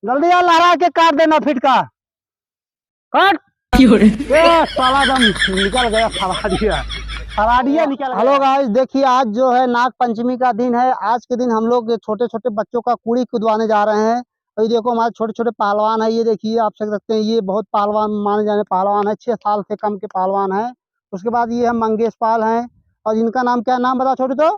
जल्दी यार लहरा के काट देना फिट का। काट। साला दम निकल गया, फराडिया फराडिया निकल गया। हेलो गाइस, देखिए आज जो है नाग पंचमी का दिन है। आज के दिन हम लोग छोटे छोटे बच्चों का कुड़ी कुदवाने जा रहे हैं। और ये देखो हमारे छोटे छोटे पहलवान है, ये देखिए आप देख सकते हैं, ये बहुत पहलवान माने जाने पहलवान है, 6 साल से कम के पहलवान है। उसके बाद ये हम मंगेश पाल हैं। और इनका नाम क्या नाम बता छोटे तो?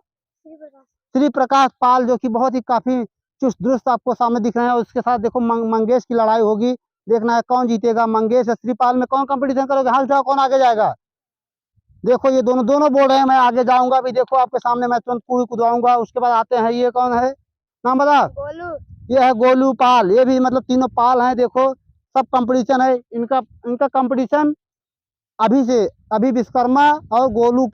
श्री प्रकाश पाल, जो कि बहुत ही काफी चुस्त दुरुस्त आपको सामने दिख रहे हैं। उसके साथ देखो मंगेश की लड़ाई होगी। देखना है कौन जीतेगा, मंगेश या श्रीपाल में कौन कंपटीशन करोगे, हाल चाल कौन आगे जाएगा। देखो ये दोनों दोनों बोल रहे हैं मैं आगे जाऊंगा। अभी देखो आपके सामने मैं तुरंत पूरी कुदवाऊंगा। उसके बाद आते हैं, ये कौन है नाम बता? गोलू। ये है गोलू पाल, ये भी मतलब तीनों पाल हैं। देखो सब कंपटीशन है इनका। इनका कंपटीशन अभी से, अभी विश्वकर्मा और गोलू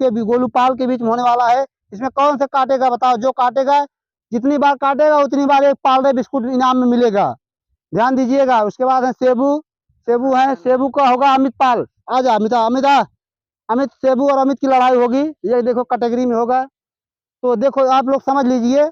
पाल के बीच में होने वाला है। इसमें कौन से काटेगा बताओ? जो काटेगा, जितनी बार काटेगा उतनी बार एक पाल बिस्कुट इनाम में मिलेगा, ध्यान दीजिएगा। उसके बाद है सेबू। सेबू है, सेबू का होगा अमित पाल। आ जा अमिता, अमित सेबू और अमित की लड़ाई होगी। ये देखो कैटेगरी में होगा। तो देखो आप लोग समझ लीजिए,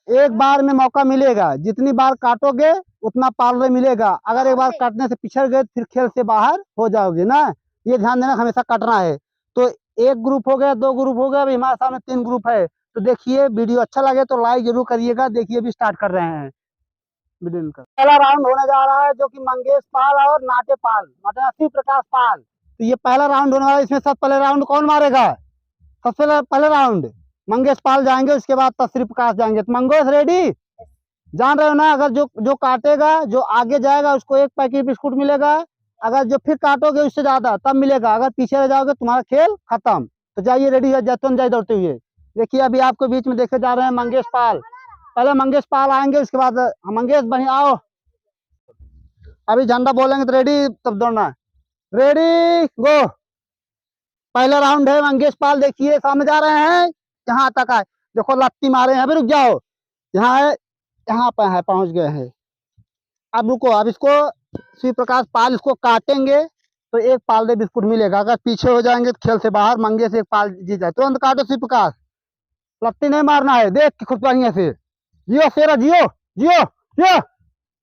एक बार में मौका मिलेगा, जितनी बार काटोगे उतना पार्ले मिलेगा। अगर एक बार काटने से पिछड़ गए फिर खेल से बाहर हो जाओगे ना, ये ध्यान देना, हमेशा काटना है। तो एक ग्रुप हो गया, 2 ग्रुप हो गया, अभी हमारे सामने 3 ग्रुप है। तो देखिए वीडियो अच्छा लगे तो लाइक जरूर करिएगा। देखिए अभी स्टार्ट कर रहे हैं वीडियो का। पहला राउंड होने जा रहा है, जो कि मंगेश पाल और नाटे पाल, मतलब श्री प्रकाश पाल। तो ये पहला राउंड होने वाला है। इसमें सबसे पहले राउंड कौन मारेगा? सबसे पहले राउंड मंगेश पाल जाएंगे, उसके बाद श्री प्रकाश जाएंगे। तो मंगेश रेडी? जान रहे हो ना? अगर जो जो काटेगा, जो आगे जाएगा उसको 1 पैकेट बिस्कुट मिलेगा। अगर जो फिर काटोगे उससे ज्यादा तब मिलेगा। अगर पीछे रह जाओगे तुम्हारा खेल खत्म। तो जाइए रेडी है, जैतून जाए दौड़ते हुए। देखिए अभी आपको बीच में देखे जा रहे हैं मंगेश पाल। पहले मंगेश पाल आएंगे, उसके बाद मंगेश बनी आओ। अभी झंडा बोलेंगे तो रेडी, तब दौड़ना। रेडी गो। पहला राउंड है, मंगेश पाल देखिए सामने जा रहे हैं, यहाँ तक आए। देखो लत्ती मारे हैं, अभी रुक जाओ। यहाँ है, यहाँ पे है, पहुंच गए हैं। अब रुको, अब इसको श्री प्रकाश पाल इसको काटेंगे तो 1 पाल बिस्कुट मिलेगा। अगर पीछे हो जाएंगे तो खेल से बाहर। मंगे से 1 पाल जीत जाए। तुरंत काटो श्री प्रकाश, लत्ती नहीं मारना है, देख के खुद बढ़िया से। जियो शेरा जियो, जियो जियो।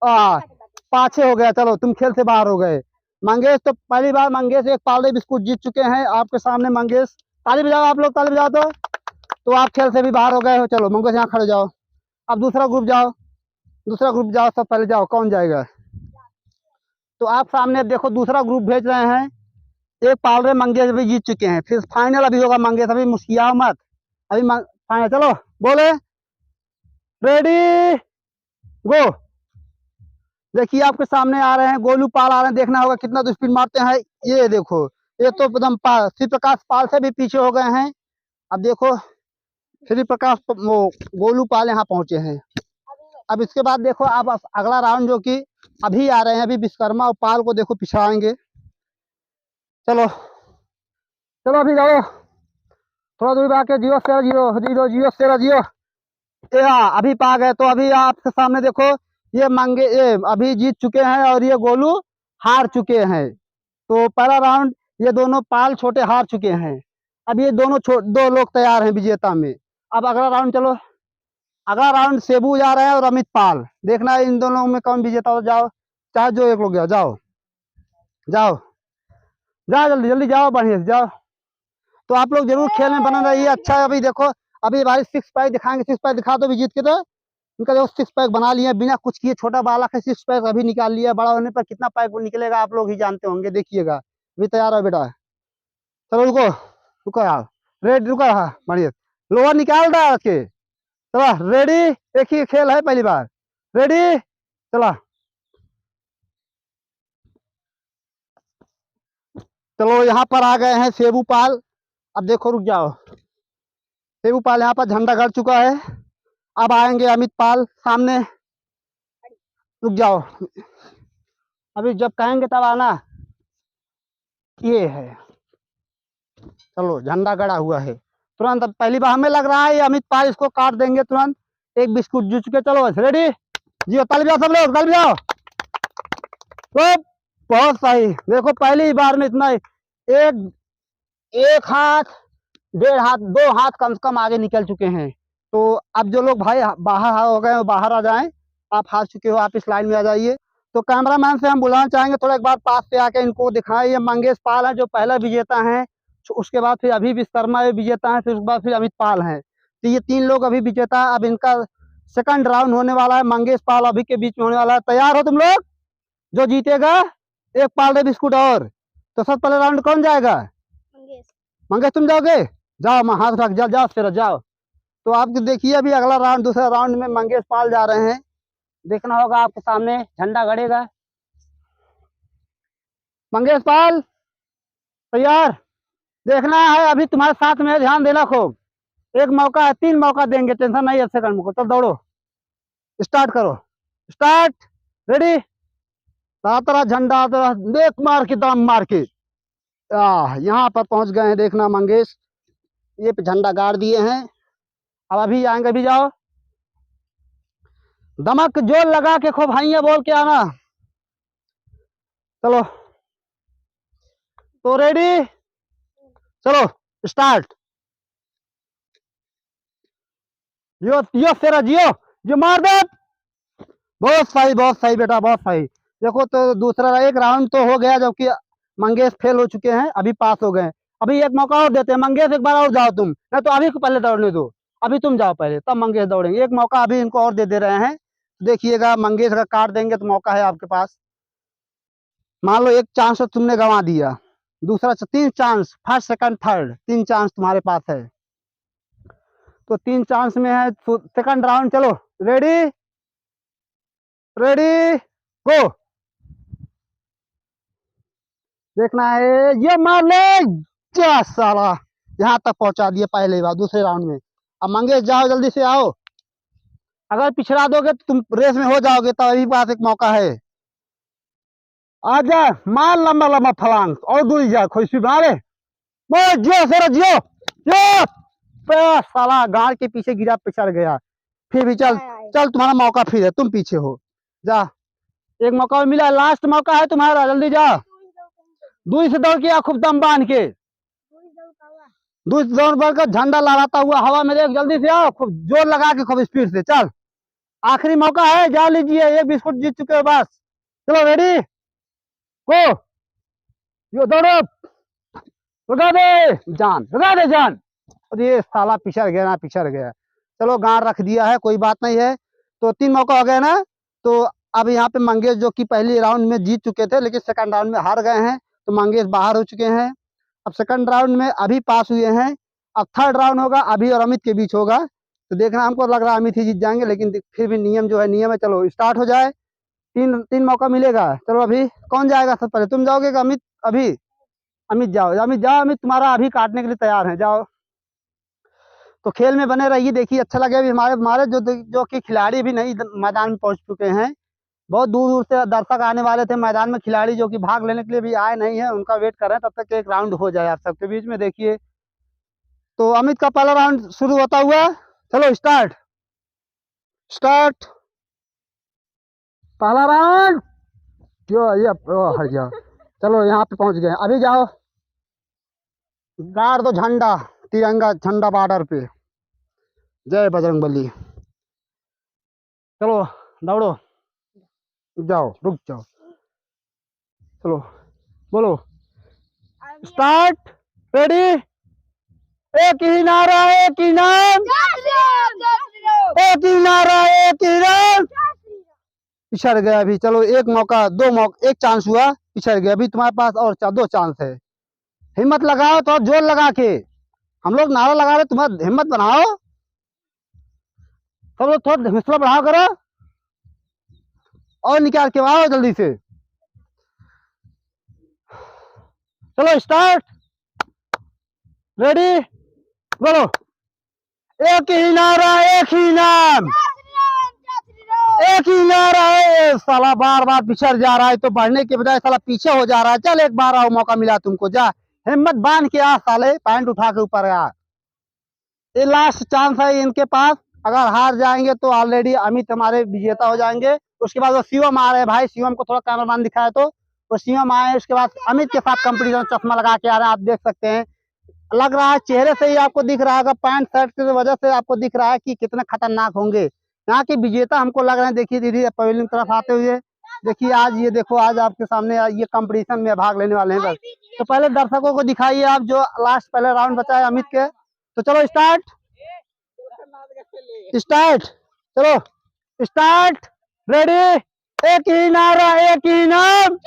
पाछे हो गया, चलो तुम खेल से बाहर हो गए। मंगेश तो पहली बार मंगेश 1 पाल बिस्कुट जीत चुके हैं आपके सामने। मंगेश ताली बजाओ, आप लोग ताली बजाओ। तो आप खेल से भी बाहर हो गए हो। चलो मंगेश यहाँ खड़े जाओ। अब दूसरा ग्रुप जाओ, दूसरा ग्रुप जाओ, सब पहले जाओ, कौन जाएगा? तो आप सामने अब देखो दूसरा ग्रुप भेज रहे हैं। 1 पाल मंगेश भी जीत चुके हैं। फिर फाइनल अभी होगा। मंगेश अभी मुस्कियाओ मत, अभी फाइनल। चलो बोले रेडी गो। देखिए आपके सामने आ रहे हैं गोलू पाल आ रहे हैं। देखना होगा कितना तो स्पीड मारते हैं। ये देखो, ये तो एकदम श्री प्रकाश पाल से भी पीछे हो गए हैं। अब देखो श्री प्रकाश वो गोलू पाल यहाँ पहुंचे हैं। अब इसके बाद देखो आप अगला राउंड जो कि अभी आ रहे हैं, अभी विश्वकर्मा और पाल को देखो पिछड़ाएंगे। चलो चलो अभी जाओ, थोड़ा दूर आके जियो शेरा जियो, जियो जियो शेरा जियो। अभी पा गए। तो अभी आपके सामने देखो, ये अभी जीत चुके हैं और ये गोलू हार चुके हैं। तो पहला राउंड ये दोनों पाल छोटे हार चुके हैं। अब ये दोनों 2 लोग तैयार हैं विजेता में। अब अगला राउंड चलो। अगला राउंड सेबू जा रहे हैं और अमित पाल। देखना है इन दोनों में कौन विजेता हो। जाओ, चाहे जो एक लोग जाओ, जाओ जाओ जाओ, जल्दी जल्दी जाओ, बढ़िया से जाओ। तो आप लोग जरूर खेल में बना रहिए। अच्छा है, अभी देखो अभी भाई 6 पैक दिखाएंगे। 6 पैक दिखा दो, अभी जीत के तो इनका देखो 6 पैक बना लिए बिना कुछ किए। छोटा बालक है, 6 पैक अभी निकाल लिया। बड़ा होने पर कितना पैक निकलेगा आप लोग ही जानते होंगे, देखिएगा। अभी तैयार हो बेटा? चलो रुको, रुको यार, रेड रुको, हाँ बढ़िया। लोअर निकाल रहा के, चलो रेडी। एक ही खेल है, पहली बार। रेडी चला। चलो यहाँ पर आ गए हैं सेबू पाल। अब देखो रुक जाओ, सेबू पाल यहाँ पर झंडा गड़ चुका है। अब आएंगे अमित पाल सामने। रुक जाओ, अभी जब कहेंगे तब आना। ये है, चलो झंडा गड़ा हुआ है तुरंत। अब पहली बार हमें लग रहा है ये अमित पाल इसको काट देंगे तुरंत। 1 बिस्कुट जीत चुके। चलो रेडी जियो, ताली बजाओ सब लोग, ताली बजाओ। तो बहुत सही। देखो पहली बार में इतना एक एक हाथ, 1.5 हाथ, 2 हाथ कम से कम आगे निकल चुके हैं। तो अब जो लोग भाई बाहर हो गए बाहर आ जाएं। आप हार चुके हो, आप इस लाइन में आ जाइए। तो कैमरामैन से हम बुलाना चाहेंगे थोड़ा एक बार पास से आके इनको दिखाएं। ये मंगेश पाल है जो पहला विजेता है, उसके बाद फिर अभी विश्वकर्मा ये विजेता है, फिर उसके बाद फिर अमित पाल है। तो ये 3 लोग अभी विजेता है। अब इनका सेकंड राउंड होने वाला है, मंगेश पाल अभी के बीच में होने वाला है। तैयार हो तुम लोग? जो जीतेगा एक पार्ले बिस्कुट और। तो सबसे पहले राउंड कौन जाएगा? मंगेश तुम जाओगे? जाओ, मैं हाथ रख, जाओ जाओ फिर जाओ। तो आप देखिए अभी अगला राउंड, दूसरा राउंड में मंगेश पाल जा रहे हैं। देखना होगा आपके सामने झंडा गड़ेगा। मंगेश पाल तैयार? देखना है अभी तुम्हारे साथ में, ध्यान देना खूब। एक मौका है, 3 मौका देंगे, टेंशन नहीं है सेकंड को। चल दौड़ो, स्टार्ट करो, स्टार्ट, रेडी। तारा झंडा देख मार के दम मार के यहाँ पर पहुंच गए हैं। देखना मंगेश ये पे झंडा गाड़ दिए हैं। अब अभी आएंगे, अभी जाओ, दमक जोर लगा के खूब हाइया बोल के आना। चलो तो रेडी, चलो स्टार्ट। यो तेरा जियो, जो मार दे। बहुत सही बेटा, बहुत सही। देखो तो दूसरा एक राउंड तो हो गया, जबकि मंगेश फेल हो चुके हैं, अभी पास हो गए। अभी एक मौका और देते हैं मंगेश, एक बार और जाओ तुम, नहीं तो अभी को पहले दौड़ने दो। अभी तुम जाओ पहले, तब मंगेश दौड़ेंगे। एक मौका अभी इनको और दे रहे हैं। देखिएगा मंगेश का काट देंगे तो मौका है आपके पास। मान लो एक चांस तो तुमने गंवा दिया, दूसरा 3 chance, first second third 3 chance तुम्हारे पास है। तो 3 चांस में है सेकंड राउंड। चलो रेडी, रेडी गो। देखना है, ये मार ले, क्या साला यहाँ तक पहुंचा दिया पहले बार दूसरे राउंड में। अब मंगेश जाओ, जल्दी से आओ। अगर पिछड़ा दोगे तो तुम रेस में हो जाओगे, तो अभी पास एक मौका है। आ जा, मार लंबा लंबा फलांग और दूरी जा, खुशी बना ले। जियो सर जियो, जियो। साला गाड़ के पीछे गिरा, पिछड़ गया। फिर भी चल चल, तुम्हारा मौका फिर है, तुम पीछे हो। जा, एक मौका मिला, लास्ट मौका है तुम्हारा, जल्दी जा। दूरी से दौड़ के खूब दम बांध के, दूसरी दौड़ बढ़कर झंडा लहराता हुआ हवा में, देख जल्दी से आओ, खूब जोर लगा के, खूब स्पीड से चल। आखिरी मौका है, जा लीजिए, एक बिस्कुट जीत चुके हो बस। चलो रेडी गो, यो दौड़ो, रुका दे जान, रुका दे जान। और ये साला पिछड़ गया ना, पिछड़ गया। चलो गाड़ रख दिया है, कोई बात नहीं है। तो 3 मौका हो गया ना। तो अब यहाँ पे मंगेश जो कि पहले राउंड में जीत चुके थे, लेकिन सेकंड राउंड में हार गए हैं, तो मंगेश बाहर हो चुके हैं। अब सेकंड राउंड में अभी पास हुए हैं। अब थर्ड राउंड होगा, अभी और अमित के बीच होगा। तो देखना, हमको लग रहा है अमित ही जीत जाएंगे, लेकिन फिर भी नियम जो है नियम है। चलो स्टार्ट हो जाए, 3 मौका मिलेगा। चलो अभी कौन जाएगा सबसे पहले, तुम जाओगे कि अमित? अभी अमित जाओ, अमित जाओ, अमित तुम्हारा अभी काटने के लिए तैयार है, जाओ। तो खेल में बने रहिए, देखिए अच्छा लगे। अभी हमारे हमारे जो कि खिलाड़ी भी नहीं मैदान में पहुंच चुके हैं। बहुत दूर दूर से दर्शक आने वाले थे मैदान में, खिलाड़ी जो कि भाग लेने के लिए भी आए नहीं है, उनका वेट कर रहे हैं। तब तक एक राउंड हो जाए आप सबके बीच में। देखिए तो अमित का पहला राउंड शुरू होता हुआ, चलो स्टार्ट, स्टार्ट पहला राउंड। क्यों ये हट गया। चलो यहाँ पे पहुंच गए, अभी जाओ, गाड़ दो झंडा, तिरंगा झंडा बॉर्डर पे। जय बजरंगबली। चलो दौड़ो, जाओ, रुक जाओ, चलो बोलो, स्टार्ट, रेडी। एक ही नारा, एक ही नाम, एक ही नारा, एक ही नाम। पिछड़ गया अभी। चलो एक मौका, 2 मौका, एक चांस हुआ, पिछड़ गया। अभी तुम्हारे पास और 2 चांस है। हिम्मत लगाओ, तो जोर लगा के, हम लोग नारा लगा रहे, तुम्हारा हिम्मत बनाओ। चलो थोड़ा हौसला बढ़ाओ करो, और निकाल के आओ जल्दी से। चलो स्टार्ट, रेडी बोलो। एक ही नारा, एक ही नाम, एक ही नारा है। साला बार बार पिछड़ जा रहा है, तो बढ़ने के बजाय साला पीछे हो जा रहा है। चल एक बार आओ, मौका मिला तुमको, जा हिम्मत बांध के आ साले, पैंट उठा के ऊपर आ। ये लास्ट चांस है इनके पास। अगर हार जाएंगे तो ऑलरेडी अमित हमारे विजेता हो जाएंगे। उसके बाद वो शिवम आ रहे हैं भाई, शिवम को थोड़ा कैमरामैन दिखाया तो वो शिवम आए। उसके बाद अमित के साथ कंपटीशन, चश्मा लगा के आ रहे हैं, आप देख सकते हैं। लग रहा है चेहरे से ही आपको दिख रहा है, पैंट शर्ट की वजह से आपको दिख रहा है कि कितने खतरनाक होंगे यहाँ के विजेता। हमको लग रहे हैं, देखिए दीदी पवेलियन तरफ आते हुए, देखिए आज ये देखो, आज आपके सामने ये कंपटीशन में भाग लेने वाले हैं बस। तो पहले दर्शकों को दिखाइए आप, जो लास्ट पहले राउंड बचा है अमित के। तो चलो स्टार्ट स्टार्ट, चलो स्टार्ट, रेडी, एक ही नारा एक ही नाम।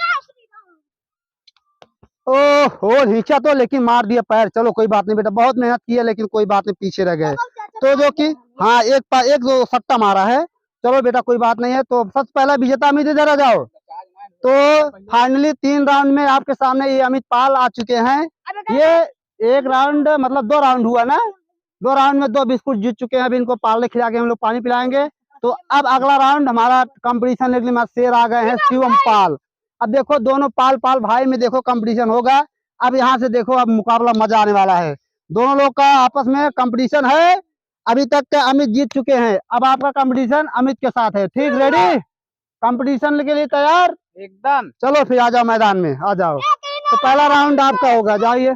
ओहो नीचा तो लेकिन मार दिया पैर। चलो कोई बात नहीं बेटा, बहुत मेहनत की है लेकिन कोई बात नहीं, पीछे रह गए। तो जो कि हाँ एक दो सट्टा मारा है। चलो बेटा कोई बात नहीं है। तो सबसे पहला विजेता अमित इधर आ जाओ। तो फाइनली 3 राउंड में आपके सामने ये अमित पाल आ चुके हैं। ये एक राउंड मतलब 2 राउंड हुआ ना, 2 राउंड में 2 बिस्कुट जीत चुके हैं। अभी इनको पाल खिला के हम लोग पानी पिलाएंगे। तो अब अगला राउंड हमारा कंपटीशन लेने के लिए शेर आ गए हैं शिवम पाल। अब देखो दोनों पाल भाई में देखो कंपटीशन होगा। अब यहाँ से देखो अब मुकाबला मजा आने वाला है। दोनों लोग का आपस में कंपटीशन है। अभी तक के अमित जीत चुके हैं, अब आपका कंपटीशन अमित के साथ है। ठीक, रेडी, कंपटीशन के लिए तैयार एकदम। चलो फिर आ जाओ मैदान में, आ जाओ। तो पहला राउंड आपका होगा, जाइए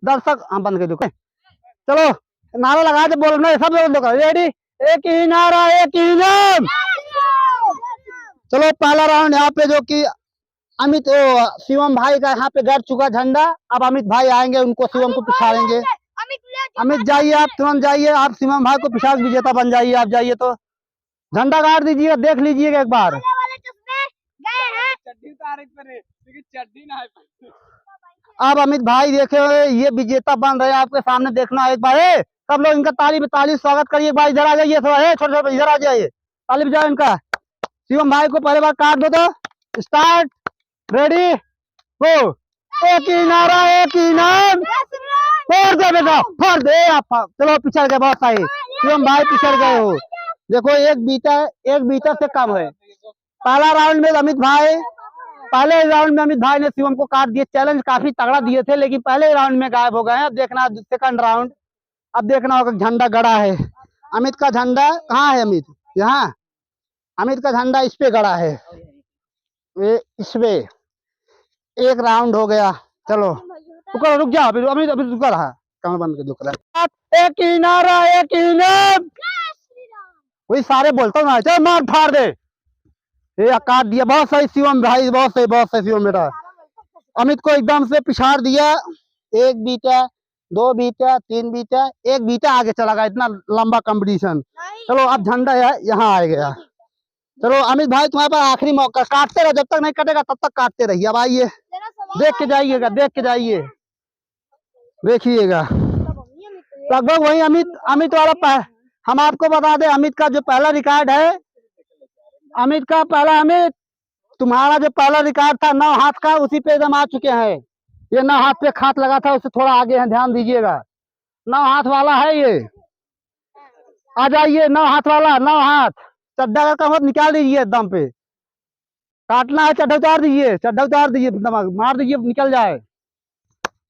दर्शक। हाँ बंद कर दो, चलो नारा लगा के बोलना सब लोग। रेडी, एक ही नारा एक ही नाम। चलो पहला राउंड यहाँ पे जो कि अमित शिवम भाई का यहाँ पे गड़ चुका झंडा। अब अमित भाई आएंगे, उनको शिवम को पिछाड़ेंगे। अमित जाइए, आप तुरंत जाइए, आप शिवम भाई को पिछाड़ विजेता बन जाइए। आप जाइए तो झंडा गाड़ दीजिएगा, देख लीजिएगा एक बार। अब अमित भाई देखे हुए ये विजेता बन रहे हैं आपके सामने, देखना एक बार। सब लोग इनका ताली स्वागत करिए। एक बार इधर आ जाइए, छोटे छोटे इधर आ जाइए, ताली बजाओ इनका। शिवम भाई को पहले बार काट दो। तो स्टार्ट, रेडी, गो। एक ही नारा एक ही नाम। फोड़ दे बेटा, फोड़ दे आप। चलो पिछड़ गए बहुत सही, शिवम भाई पिछड़ गए हो। देखो एक बीटर से कम है। पहला राउंड में अमित भाई, पहले राउंड में अमित भाई ने शिवम को काट दिए। चैलेंज काफी तगड़ा दिए थे लेकिन पहले राउंड में गायब हो गए हैं। अब देखना सेकंड राउंड, अब देखना होगा। झंडा गड़ा है अमित का। झंडा कहाँ है अमित? यहाँ अमित का झंडा इस पे गड़ा है, इसपे। एक राउंड हो गया। चलो रुक जाओ, अमित अभी रुका रहा, कमर बंद के दुख रहा। एक ही नारा एक ही नाम। वही सारे बोलता हूँ ना, चल मार फाड़ दे। ये काट दिया, बहुत सही शिवम भाई, बहुत सही शिवम बेटा। अमित को एकदम से पिछाड़ दिया। 1 बीटा, 2 बीटा, 3 बीटा, 1 बीटा आगे चला गया। इतना लंबा कंपटीशन। चलो अब झंडा यहाँ आ गया। चलो अमित भाई तुम्हारे पास आखिरी मौका, काटते रहो, जब तक नहीं कटेगा तब तक काटते रहिए। अब आइए, देख के जाइएगा, देखिएगा। लगभग वही अमित वाला। हम आपको बता दें, अमित का जो पहला रिकॉर्ड है, अमित तुम्हारा जो पहला रिकॉर्ड था 9 हाथ का, उसी पे एकदम आ चुके हैं। ये 9 हाथ पे खात लगा था, उससे थोड़ा आगे है, ध्यान दीजिएगा। 9 हाथ वाला है ये। आ जाइए, 9 हाथ वाला, 9 हाथ। चड्डा का मत निकाल दीजिए दम पे, काटना है। चड्डा उतार दीजिए, मार दीजिए, निकल जाए।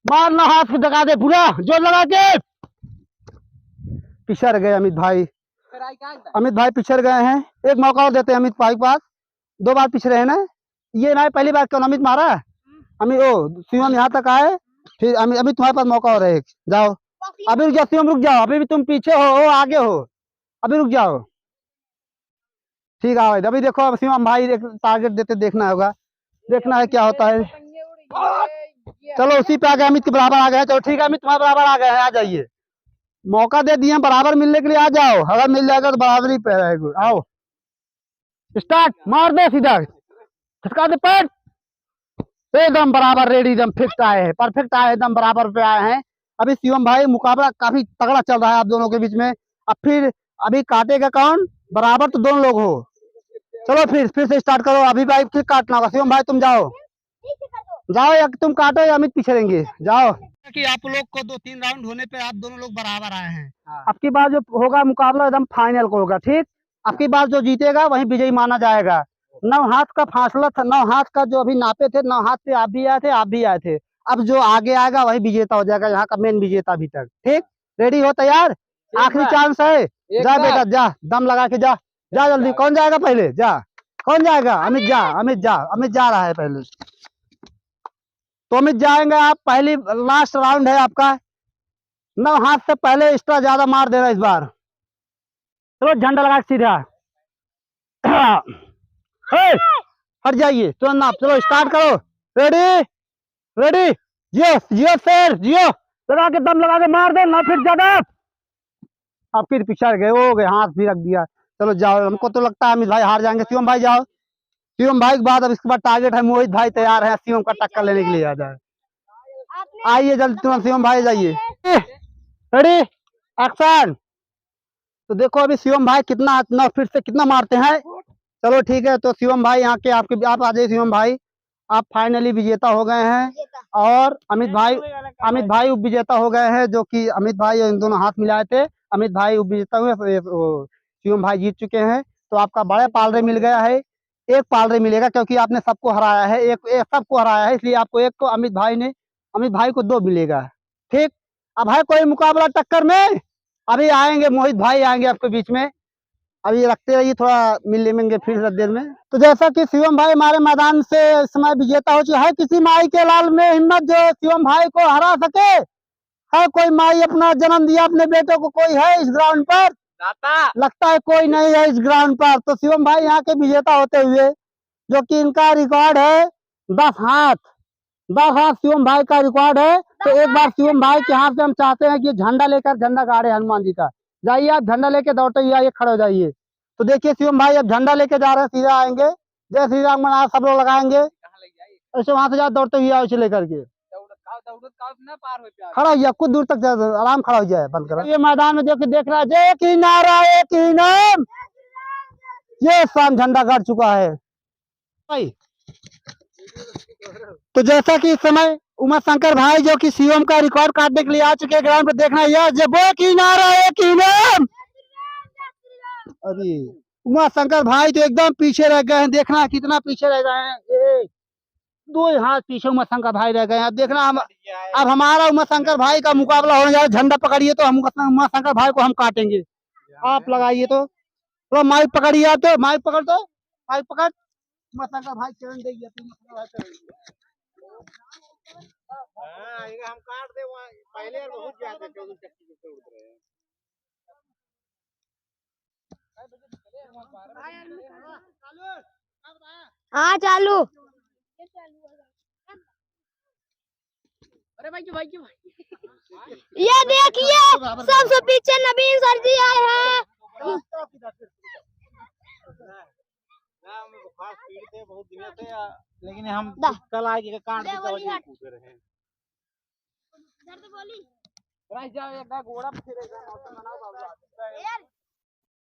मारना हाथ पे दगा दे पूरा जोर लगा के। पिछड़ गए अमित भाई पिछड़ गए हैं। एक मौका और देते हैं अमित भाई के पास, 2 बार पिछड़े हैं ना। ये ना पहली बार क्यों अमित मारा। शिवम यहाँ तक आए, फिर अमित तुम्हारे पास मौका और है, जाओ। अभी रुक जाओ शिवम, रुक जाओ, अभी भी तुम पीछे हो आगे हो, अभी रुक जाओ। ठीक है, अभी देखो अब शिवम भाई टारगेट देते, देखना होगा, देखना है क्या होता है। चलो उसी पे आ गए, अमित के बराबर आ गए। चलो ठीक है, अमित तुम्हारे बराबर आ गए हैं, आ जाइए। मौका दे दिए बराबर मिलने के लिए, आ जाओ। अगर मिल जाएगा तो बराबरी पे रहेगा। आओ स्टार्ट, मार दे सीधा, खटका दे पैर। एकदम बराबर, रेडी, एकदम फिक्स आए हैं, परफेक्ट आए, एकदम बराबर पे आए हैं। अभी शिवम भाई मुकाबला काफी तगड़ा चल रहा है आप दोनों के बीच में। अब फिर अभी काटेगा कौन? बराबर तो दोनों लोग हो। चलो फिर से स्टार्ट करो। अभी भाई फिर काटना होगा। शिवम भाई तुम जाओ, या तुम काटो या अमित पिछड़ेंगे, जाओ। कि आप लोग को 2-3 राउंड होने पे आप दोनों लोग बराबर आए हैं। अब की बार जो होगा मुकाबला एकदम फाइनल को होगा, ठीक। अब की बार जो जीतेगा वही विजयी माना जाएगा। 9 हाथ का फासला था, 9 हाथ का जो अभी नापे थे, 9 हाथ पे आप भी आए थे। अब जो आगे आएगा वही विजेता हो जाएगा, यहाँ का मेन विजेता अभी तक। ठीक, रेडी हो, तैयार? आखिरी चांस है, जा बेटा जा, दम लगा के जा जल्दी। कौन जाएगा पहले? जा, कौन जाएगा? अमित जा रहा है पहले। तो अमित जाएंगे आप, पहली लास्ट राउंड है आपका। 9 हाथ से पहले एक्स्ट्रा ज्यादा मार देना इस बार। चलो झंडा लगा के सीधा। हे, हट जाइए तुरंत नाप। चलो स्टार्ट करो। Ready ready. जियो जियो सर जियो। लगा के दम लगा के मार दे ना, फिर ज्यादा। अब फिर पीछे गए, हो गए, हाथ भी रख दिया। चलो जाओ, हमको तो लगता है अमित भाई हार जाएंगे। शिवम भाई जाओ। शिवम भाई के बाद अब इसके बाद टारगेट है मोहित भाई, तैयार है शिवम का टक्कर लेने के लिए। आ जाए, आइए जल्दी तुरंत शिवम भाई जाइए। Ready action. तो देखो अभी शिवम भाई कितना अपना फिर से कितना मारते हैं। चलो ठीक है, तो शिवम भाई यहाँ के आपके आप आ जाइए। शिवम भाई आप फाइनली विजेता हो गए हैं, और अमित भाई उप विजेता हो गए हैं, जो कि अमित भाई इन दोनों हाथ मिलाए थे। अमित भाई उप विजेता हुए, शिवम भाई जीत चुके हैं। तो आपका बड़ा पालरे मिल गया है। एक पालरे मिलेगा क्योंकि आपने सबको हराया है, एक सबको हराया है, इसलिए आपको एक को अमित भाई को 2 मिलेगा। ठीक। अब है कोई मुकाबला टक्कर में? अभी आएंगे मोहित भाई, आएंगे आपके बीच में। अभी रखते रहिए, थोड़ा मिल लेंगे फिर देर में। तो जैसा कि शिवम भाई हमारे मैदान से इस समय विजेता हो चुका है, किसी माई के लाल में हिम्मत जो शिवम भाई को हरा सके? है कोई माई अपना जन्म दिया अपने बेटे को, कोई है इस ग्राउंड पर? लगता है कोई नहीं है इस ग्राउंड पर। तो शिवम भाई यहाँ के विजेता होते हुए, जो कि इनका रिकॉर्ड है 10 हाथ, 10 हाथ शिवम भाई का रिकॉर्ड है। तो एक बार शिवम भाई के हाथ से हम चाहते हैं कि झंडा लेकर झंडा गाड़े हनुमान जी का। जाइए आप झंडा लेके दौड़ते हुए आइए, खड़े हो जाइए। तो देखिए शिवम भाई अब झंडा लेके जा रहे हैं, सीधा आएंगे। जय श्री राम मना सब लोग लगाएंगे। ऐसे वहां से जा दौड़ते हुए आओ, लेकर के खड़ा हो जाए, कुछ दूर तक आराम खड़ा हो जाए, बंद करो। ये मैदान में जो कि देख रहा है, जय की नारा एक ही नाम, ये शाम झंडा गाड़ चुका है भाई। तो जैसा कि इस समय उमा शंकर भाई जो कि शिवम का रिकॉर्ड काटने के लिए आ चुके हैं ग्राउंड पर, देखना है जब की नारा एक ही नाम। अरे उमा शंकर भाई तो एकदम पीछे रह गए हैं, देखना कितना पीछे रह गए हैं। 2 हाथ पीछे उमा शंकर भाई रह गए हैं। अब देखना हम, अब हमारा उमा शंकर भाई का मुकाबला होने जा रहा है। झंडा पकड़िए तो हम उमा शंकर भाई को हम काटेंगे। आप लगाइए तो थोड़ा माइक पकड़िए, आप तो माइक पकड़ दो, माइक पकड़। उमा शंकर भाई चरण देंगे, हम काट दे। पहले बहुत ज्यादा 14 चक्की से उड़ रहे हैं। हाँ चालू। अरे भाई ये देखिए सबसे पीछे नवीन सर जी आए हैं। बहुत दिन से, लेकिन हम कल आगे काट पूछ रहे हैं।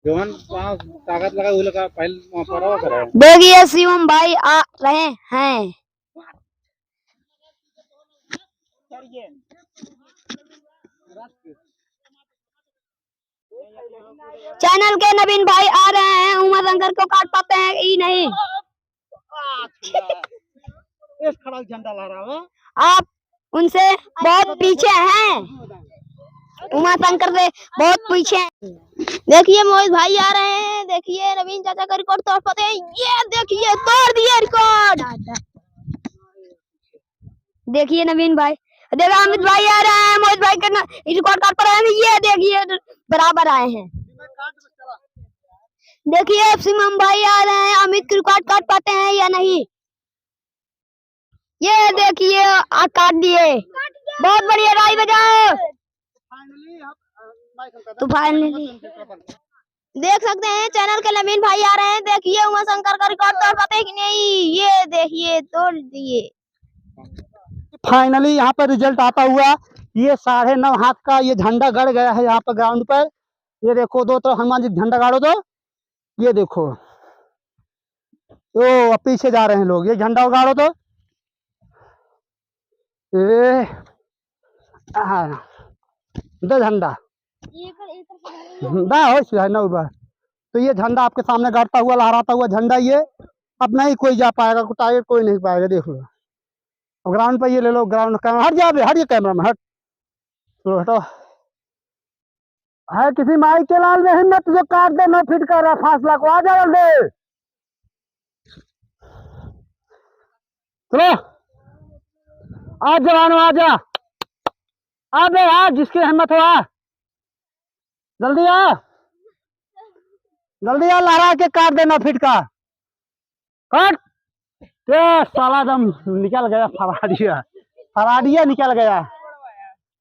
जोहन ताकत लगा हुआ लगा पहले परवा कर रहा है। देखिए शिवम भाई आ रहे हैं। चैनल के नवीन भाई आ रहे हैं, उमा शंकर को काट पाते हैं ही नहीं। खड़ा झंडा लहरा रहा है। आप उनसे बहुत पीछे हैं, उमा शंकर से बहुत पीछे। देखिए मोहित भाई आ रहे हैं, देखिए नवीन चाचा का रिकॉर्ड तोड़ पाते हैं। ये देखिए तोड़ दिया रिकॉर्ड। देखिए नवीन भाई, देखा अमित भाई आ रहे हैं, मोहित भाई का रिकॉर्ड काट पा रहे हैं। ये देखिए बराबर आए हैं। देखिए शिवम भाई आ रहे हैं, अमित की रिकॉर्ड काट पाते हैं या नहीं। ये देखिए काट दिए, बहुत बढ़िया, राई बजाओ। तो फाइनली देख सकते हैं चैनल के नवीन भाई आ रहे हैं। देखिए उमा शंकर का रिकॉर्ड तोड़ पाते हैं कि नहीं। ये देखिए तोड़ दिए। फाइनली यहाँ पर रिजल्ट आता हुआ, ये 9.5 हाथ का ये झंडा गड़ गया है यहाँ पर ग्राउंड पर। ये देखो दो तरफ हनुमान जी झंडा गाड़ो तो, ये देखो ओ पीछे जा रहे हैं लोग। ये झंडा गाड़ो तो, दो झंडा हो। तो ये झंडा आपके सामने गाड़ता हुआ लहराता हुआ झंडा, ये अब नहीं कोई जा पाएगा, टारगेट कोई नहीं पाएगा। देख लो ग्राउंड पर, ये ले लो ग्राउंड कैमरा, हट जा हट ये कैमरा में हट। तो हटो। है किसी माई के लाल में हिम्मत जो काट दे 9 फीट का फासला को, आ जा जल्दी। चलो आज जवानों आजा, आ बे आज जिसकी हिम्मत हो आ, जल्दी आ। जल्दी यार लहरा के काट देना फिटका। काट। ये साला दम निकल गया फराडिया। फराडिया निकल गया।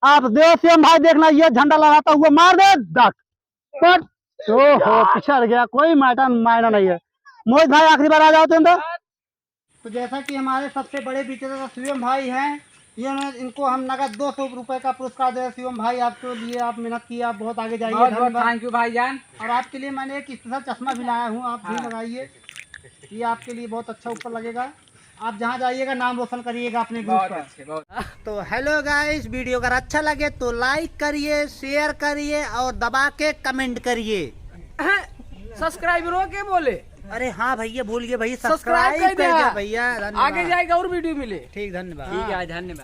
आप देख सीएम भाई, देखना ये झंडा लहराता हुआ मार दे दक। कट। ओहो पिछड़ गया, कोई मायना नहीं है। मोहित भाई आखिरी बार आ जाओ तुम तो जैसा कि हमारे सबसे बड़े विजेता शिवम भाई हैं, इनको हम नगद 200 रुपए का पुरस्कार दे। शिवम भाई आपके लिए, आप मेहनत की, आप बहुत आगे जाइए। थैंक यू भाईजान। और आपके लिए मैंने एक स्पेशल चश्मा भी लाया हूँ, आप भी लगाइए, ये आपके लिए बहुत अच्छा ऊपर लगेगा। आप जहाँ जाइएगा नाम रोशन करिएगा अपने ग्रुप का। तो हेलो गाइस, वीडियो अगर अच्छा लगे तो लाइक करिए, शेयर करिए और दबा के कमेंट करिए। सब्सक्राइबरों के बोले, अरे हाँ भैया, भूल गए भैया, सब्सक्राइब कर करिए भैया। आगे जाएगा और वीडियो मिले। ठीक, धन्यवाद। ठीक है, धन्यवाद।